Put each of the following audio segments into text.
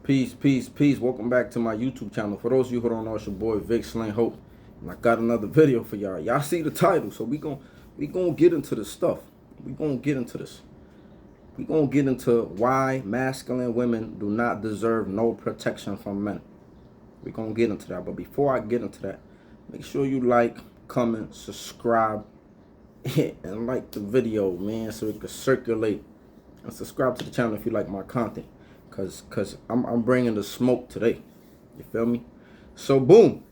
Peace, peace, peace. Welcome back to my YouTube channel. For those of you who don't know, it's your boy Vic Sling Hope. And I got another video for y'all. Y'all see the title, so we gonna get into this stuff. We gonna get into this. We gonna get into why masculine women do not deserve no protection from men. We gonna get into that. But before I get into that, make sure you like, comment, subscribe, and like the video, man, so it can circulate. And subscribe to the channel if you like my content. Cause I'm bringing the smoke today. You feel me? So boom.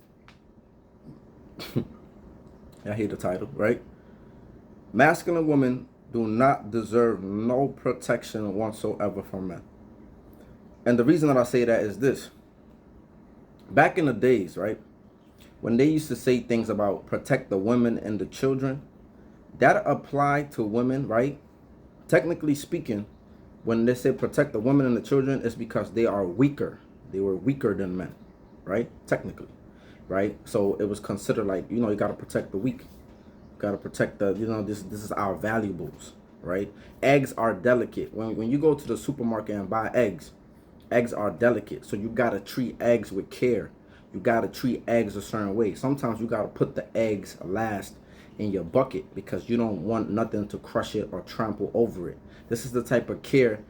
I hear the title, right? Masculine women do not deserve no protection whatsoever from men. And the reason that I say that is this. Back in the days, right, when they used to say things about protect the women and the children, that applied to women, right? Technically speaking, when they say protect the women and the children, it's because they are weaker. They were weaker than men, right? Technically, right? So it was considered like, you got to protect the weak. You got to protect the, this is our valuables, right? Eggs are delicate. When you go to the supermarket and buy eggs are delicate. So you got to treat eggs with care. You got to treat eggs a certain way. Sometimes you got to put the eggs last in your bucket because you don't want nothing to crush it or trample over it. This is the type of care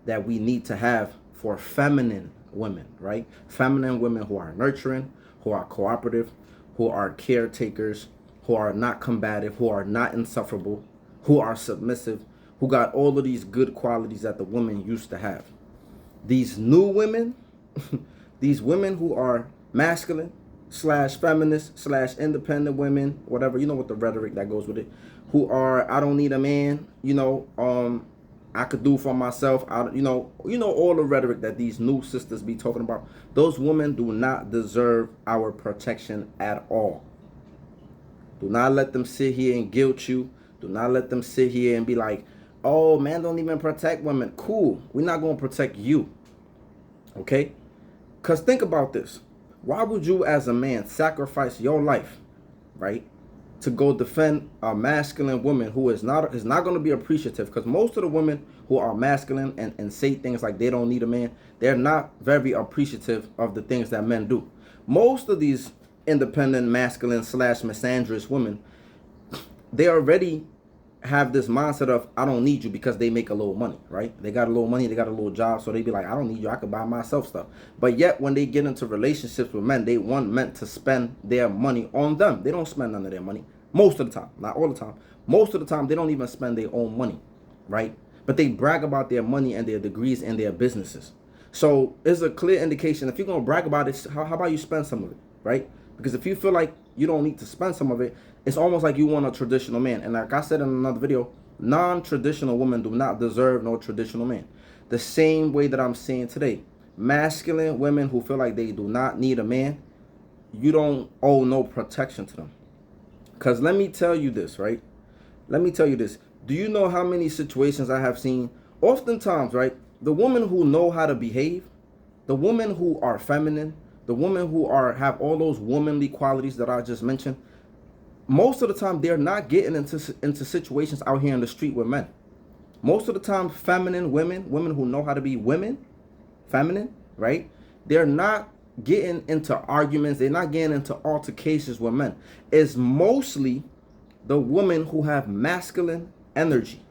that we need to have for feminine women, right? Feminine women who are nurturing, who are cooperative, who are caretakers, who are not combative, who are not insufferable, who are submissive, who got all of these good qualities that the woman used to have. These new women, these women who are masculine / feminist / independent women, whatever, what the rhetoric that goes with it, who are, I don't need a man, I could do for myself. All the rhetoric that these new sisters be talking about. Those women do not deserve our protection at all. Do not let them sit here and guilt you. Do not let them sit here and be like, oh, man, don't even protect women. Cool. We're not going to protect you. Okay? Because think about this. Why would you as a man sacrifice your life, right, to go defend a masculine woman who is not going to be appreciative? Because most of the women who are masculine and say things like they don't need a man, they're not very appreciative of the things that men do. Most of these independent masculine / misandrous women, they already have this mindset of I don't need you because they make a little money, right? They got a little money, they got a little job, so they be like, I don't need you, I can buy myself stuff. But yet when they get into relationships with men, they want men to spend their money on them. They don't spend none of their money most of the time, not all the time. Most of the time they don't even spend their own money, right? But they brag about their money and their degrees and their businesses. So it's a clear indication. If you're gonna brag about it, how about you spend some of it, right? Because if you feel like you don't need to spend some of it, it's almost like you want a traditional man. And like I said in another video, non-traditional women do not deserve no traditional man. The same way that I'm saying today, masculine women who feel like they do not need a man, you don't owe no protection to them. Because let me tell you this, right? Let me tell you this. Do you know how many situations I have seen? Oftentimes, right, the women who know how to behave, the women who are feminine, the women who have all those womanly qualities that I just mentioned, most of the time they're not getting into situations out here in the street with men. Most of the time, feminine women who know how to be women, feminine, right? They're not getting into arguments. They're not getting into altercations with men. It's mostly the women who have masculine energy.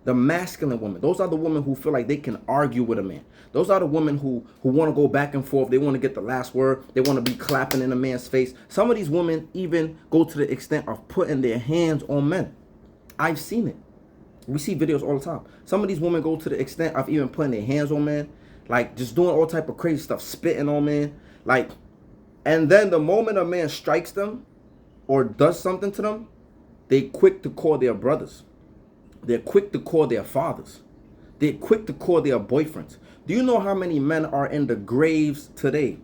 The masculine women. Those are the women who feel like they can argue with a man. Those are the women who want to go back and forth. They want to get the last word. They want to be clapping in a man's face. Some of these women even go to the extent of putting their hands on men. I've seen it. We see videos all the time. Some of these women go to the extent of even putting their hands on men, like just doing all type of crazy stuff, spitting on men, like, and then the moment a man strikes them or does something to them, they quick to call their brothers. They're quick to call their fathers. They're quick to call their boyfriends. Do you know how many men are in the graves today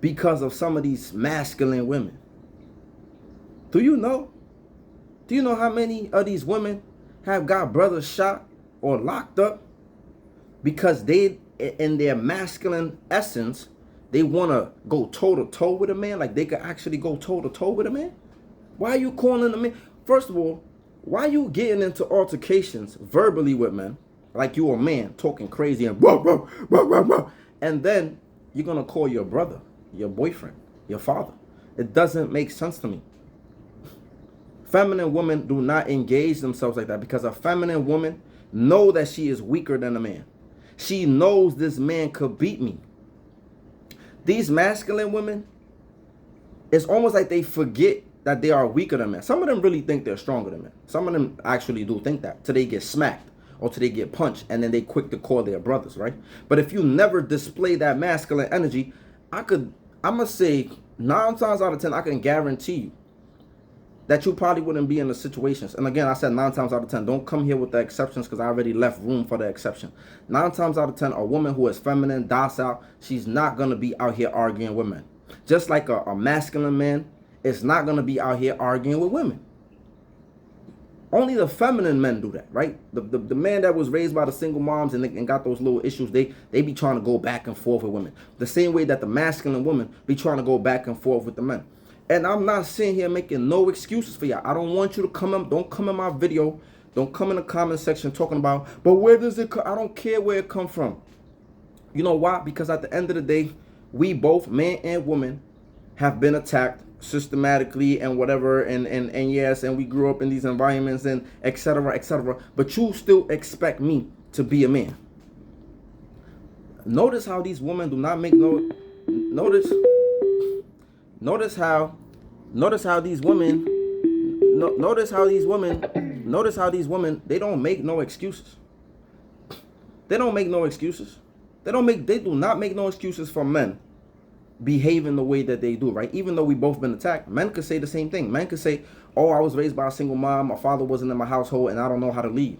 because of some of these masculine women? Do you know? Do you know how many of these women have got brothers shot or locked up because they, in their masculine essence, they want to go toe-to-toe with a man? Like they could actually go toe-to-toe with a man? Why are you calling a man? First of all, why you getting into altercations verbally with men like you a man talking crazy and blah, blah, blah, blah, blah, And then you're going to call your brother, your boyfriend, your father. It doesn't make sense to me. Feminine women do not engage themselves like that because a feminine woman know that she is weaker than a man. She knows this man could beat me. These masculine women, it's almost like they forget that they are weaker than men. Some of them really think they're stronger than men. Some of them actually do think that till they get smacked or till they get punched, and then they quick to call their brothers, right? But if you never display that masculine energy, I'm gonna say 9 times out of 10, I can guarantee you that you probably wouldn't be in the situations. And again, I said 9 times out of 10. Don't come here with the exceptions because I already left room for the exception. 9 times out of 10, a woman who is feminine, docile, she's not going to be out here arguing with men. Just like a masculine man is not going to be out here arguing with women. Only the feminine men do that, right? The man that was raised by the single moms and got those little issues, they be trying to go back and forth with women. The same way that the masculine woman be trying to go back and forth with the men. And I'm not sitting here making no excuses for y'all. I don't want you to don't come in my video. Don't come in the comment section talking about, but where does it come? I don't care where it come from. You know why? Because at the end of the day, we both, man and woman, have been attacked systematically and whatever. And yes, and we grew up in these environments and et cetera, et cetera. But you still expect me to be a man. Notice how these women do not make no... Notice how these women, they don't make no excuses. They do not make no excuses for men behaving the way that they do, right? Even though we both been attacked, men could say the same thing. Men could say, oh, I was raised by a single mom, my father wasn't in my household, and I don't know how to lead.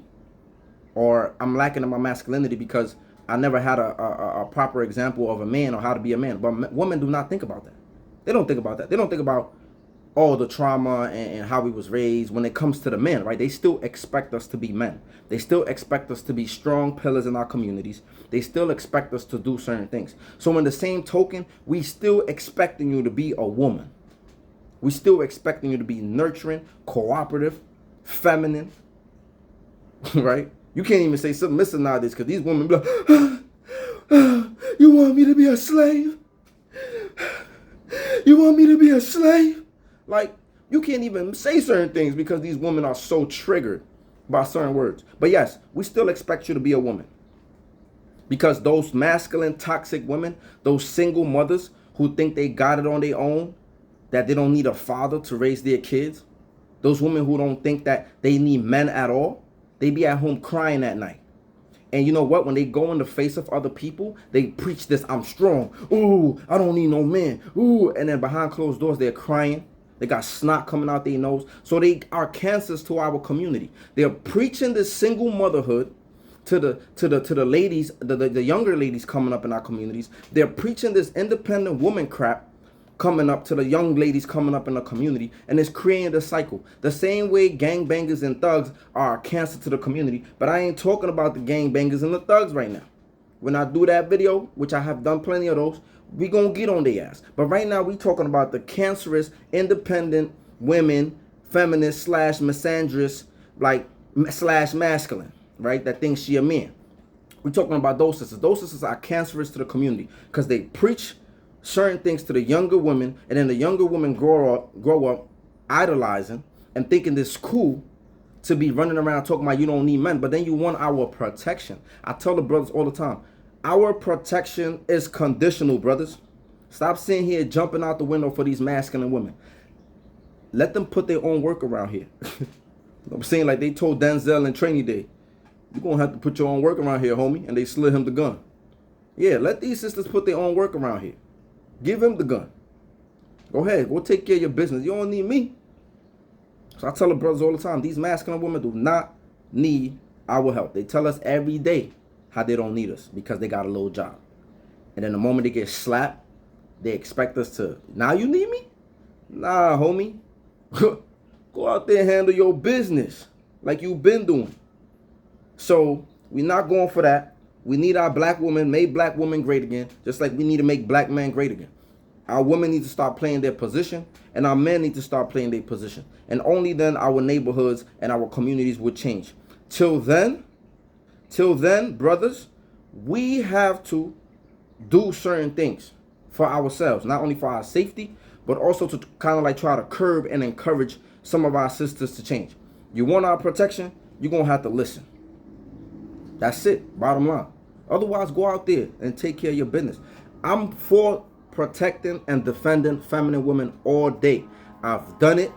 Or I'm lacking in my masculinity because I never had a proper example of a man or how to be a man. But women do not think about that. They don't think about that. They don't think about all the trauma and how we was raised when it comes to the men, right? They still expect us to be men. They still expect us to be strong pillars in our communities. They still expect us to do certain things. So in the same token, we still expecting you to be a woman. We still expecting you to be nurturing, cooperative, feminine, right? You can't even say submissive nowadays because these women be like, you want me to be a slave? You want me to be a slave? Like, you can't even say certain things because these women are so triggered by certain words. But yes, we still expect you to be a woman. Because those masculine, toxic women, those single mothers who think they got it on their own, that they don't need a father to raise their kids, those women who don't think that they need men at all, they be at home crying at night. And you know what? When they go in the face of other people, they preach this, I'm strong. Ooh, I don't need no man. Ooh, and then behind closed doors, they're crying. They got snot coming out their nose. So they are cancers to our community. They're preaching this single motherhood to the ladies, the younger ladies coming up in our communities. They're preaching this independent woman crap coming up to the young ladies coming up in the community, and it's creating the cycle. The same way gangbangers and thugs are a cancer to the community, but I ain't talking about the gangbangers and the thugs right now. When I do that video, which I have done plenty of those, we gonna get on their ass. But right now we talking about the cancerous, independent women, feminist / misandrous, like / masculine, right? That thinks she a man. We're talking about those sisters. Those sisters are cancerous to the community because they preach certain things to the younger women, and then the younger women grow up idolizing and thinking this cool to be running around talking about you don't need men, but then you want our protection. I tell the brothers all the time, our protection is conditional, brothers. Stop sitting here jumping out the window for these masculine women. Let them put their own work around here. I'm saying, like they told Denzel in Training Day, you're going to have to put your own work around here, homie, and they slid him the gun. Yeah, let these sisters put their own work around here. Give him the gun. Go ahead. Go take care of your business. You don't need me. So I tell the brothers all the time, these masculine women do not need our help. They tell us every day how they don't need us because they got a little job. And then the moment they get slapped, they expect us to, now you need me? Nah, homie. Go out there and handle your business like you've been doing. So we're not going for that. We need our black women, make black women great again, just like we need to make black men great again. Our women need to start playing their position, and our men need to start playing their position. And only then our neighborhoods and our communities will change. Till then, brothers, we have to do certain things for ourselves, not only for our safety, but also to kind of like try to curb and encourage some of our sisters to change. You want our protection, you're going to have to listen. That's it, bottom line. Otherwise, go out there and take care of your business. I'm for protecting and defending feminine women all day. I've done it.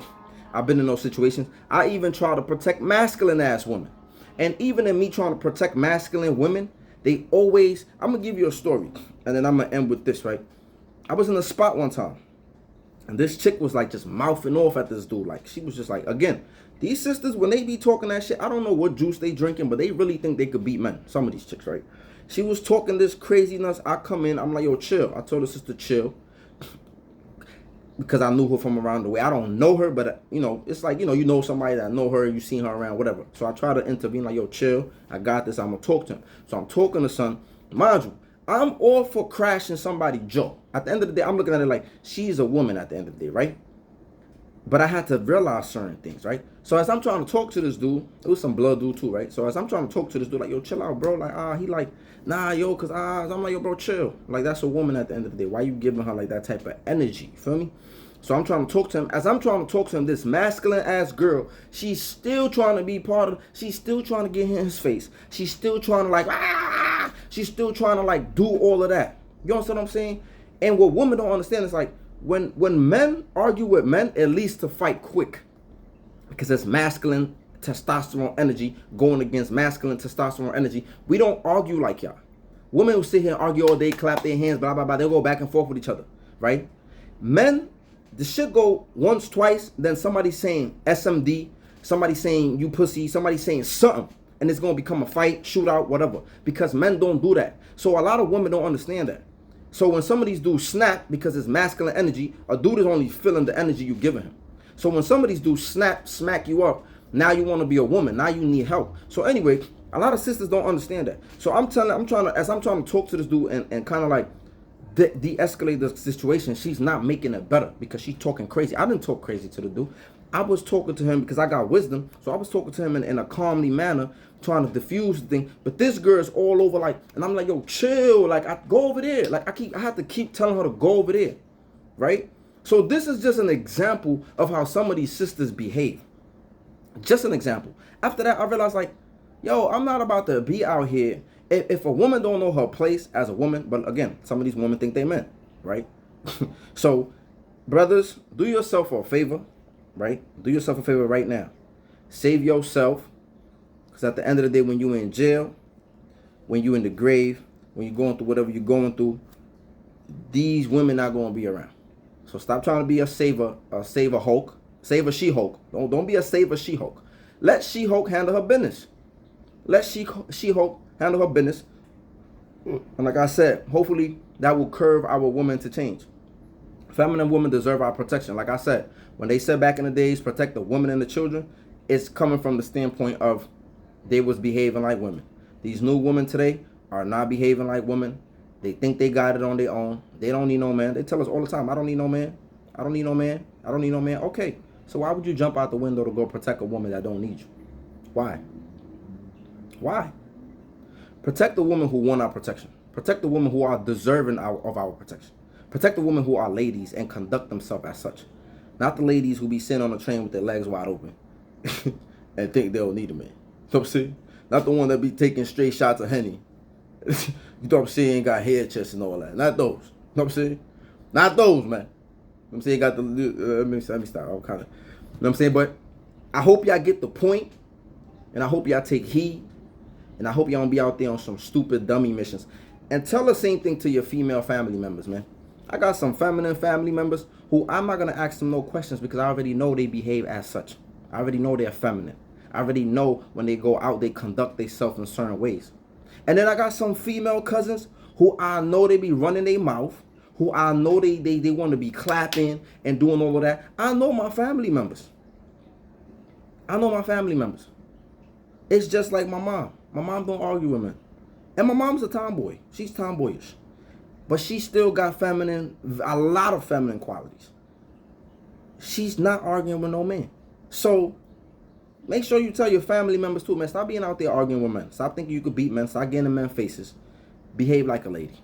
I've been in those situations. I even try to protect masculine ass women. And even in me trying to protect masculine women, they always, I'm going to give you a story. And then I'm going to end with this, right? I was in a spot one time. And this chick was like just mouthing off at this dude. Like she was just like, again, these sisters, when they be talking that shit, I don't know what juice they drinking, but they really think they could beat men. Some of these chicks, right? She was talking this craziness. I come in, I'm like, yo, chill. I told her sister, chill. Because I knew her from around the way. I don't know her, but you know, it's like, you know somebody that know her, you seen her around, whatever. So I try to intervene, like, yo, chill. I got this. I'm gonna talk to him. So I'm talking to son. Mind you, I'm all for crashing somebody's jaw. At the end of the day, I'm looking at it like she's a woman at the end of the day, right? But I had to realize certain things, right? So as I'm trying to talk to this dude, it was some blood dude too, right? So as I'm trying to talk to this dude, like, yo, chill out, bro. Like, he like, nah, yo, cause I'm like, yo, bro, chill. Like, that's a woman at the end of the day. Why you giving her like that type of energy? You feel me? So I'm trying to talk to him. As I'm trying to talk to him, this masculine ass girl, she's still trying to be part of, she's still trying to get in his face. She's still trying to like, she's still trying to like do all of that. You understand what I'm saying? And what women don't understand is like, when men argue with men, it leads to fight quick. Because it's masculine testosterone energy going against masculine testosterone energy. We don't argue like y'all. Women will sit here and argue all day, clap their hands, blah, blah, blah. They'll go back and forth with each other, right? Men, the shit go once, twice, then somebody saying SMD, somebody saying you pussy, somebody saying something, and it's going to become a fight, shootout, whatever. Because men don't do that. So a lot of women don't understand that. So when some of these dudes snap because it's masculine energy, a dude is only feeling the energy you're giving him. So when some of these dudes smack you up, now you want to be a woman. Now you need help. So anyway, a lot of sisters don't understand that. So I'm trying to talk to this dude and kind of like de-escalate the situation, she's not making it better because she's talking crazy. I didn't talk crazy to the dude. I was talking to him because I got wisdom. So I was talking to him in a calmly manner, trying to diffuse the thing. But this girl is all over like, and I'm like, yo, chill. Like, I go over there. Like, I have to keep telling her to go over there. Right? So this is just an example of how some of these sisters behave. Just an example. After that, I realized like, yo, I'm not about to be out here. If a woman don't know her place as a woman, but again, some of these women think they men, right? So, brothers, do yourself a favor, right? Do yourself a favor right now. Save yourself, because at the end of the day, when you're in jail, when you're in the grave, when you're going through whatever you're going through, these women not going to be around. So stop trying to be a saver Hulk, saver She-Hulk. Don't be a saver She-Hulk. Let She-Hulk handle her business. Let She-Hulk handle her business. And like I said, hopefully that will curve our women to change. Feminine women deserve our protection. Like I said, when they said back in the days, protect the women and the children, it's coming from the standpoint of they was behaving like women. These new women today are not behaving like women. They think they got it on their own. They don't need no man. They tell us all the time, I don't need no man. I don't need no man. I don't need no man. Okay, so why would you jump out the window to go protect a woman that don't need you? Why? Why? Protect the women who want our protection. Protect the women who are deserving of our protection. Protect the women who are ladies and conduct themselves as such. Not the ladies who be sitting on the train with their legs wide open and think they don't need a man. You know what I'm saying? Not the one that be taking straight shots of Henny. You know what I'm saying? Got hair chest and all that. Not those. You know what I'm saying? Not those, man. You know what I'm saying? Got the, let me stop. I'm kind of, you know what I'm saying? But I hope y'all get the point, and I hope y'all take heed, and I hope y'all don't be out there on some stupid dummy missions. And tell the same thing to your female family members, man. I got some feminine family members who I'm not going to ask them no questions because I already know they behave as such. I already know they're feminine. I already know when they go out, they conduct themselves in certain ways. And then I got some female cousins who I know they be running their mouth, who I know they want to be clapping and doing all of that. I know my family members. I know my family members. It's just like my mom. My mom don't argue with men. And my mom's a tomboy. She's tomboyish. But she still got a lot of feminine qualities. She's not arguing with no man. So make sure you tell your family members too, man. Stop being out there arguing with men. Stop thinking you could beat men. Stop getting in men's faces. Behave like a lady.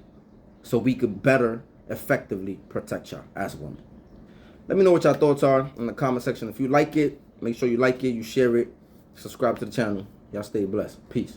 so we could better, effectively protect y'all as women. Let me know what y'all thoughts are in the comment section. If you like it, make sure you like it, you share it, subscribe to the channel. Y'all stay blessed. Peace.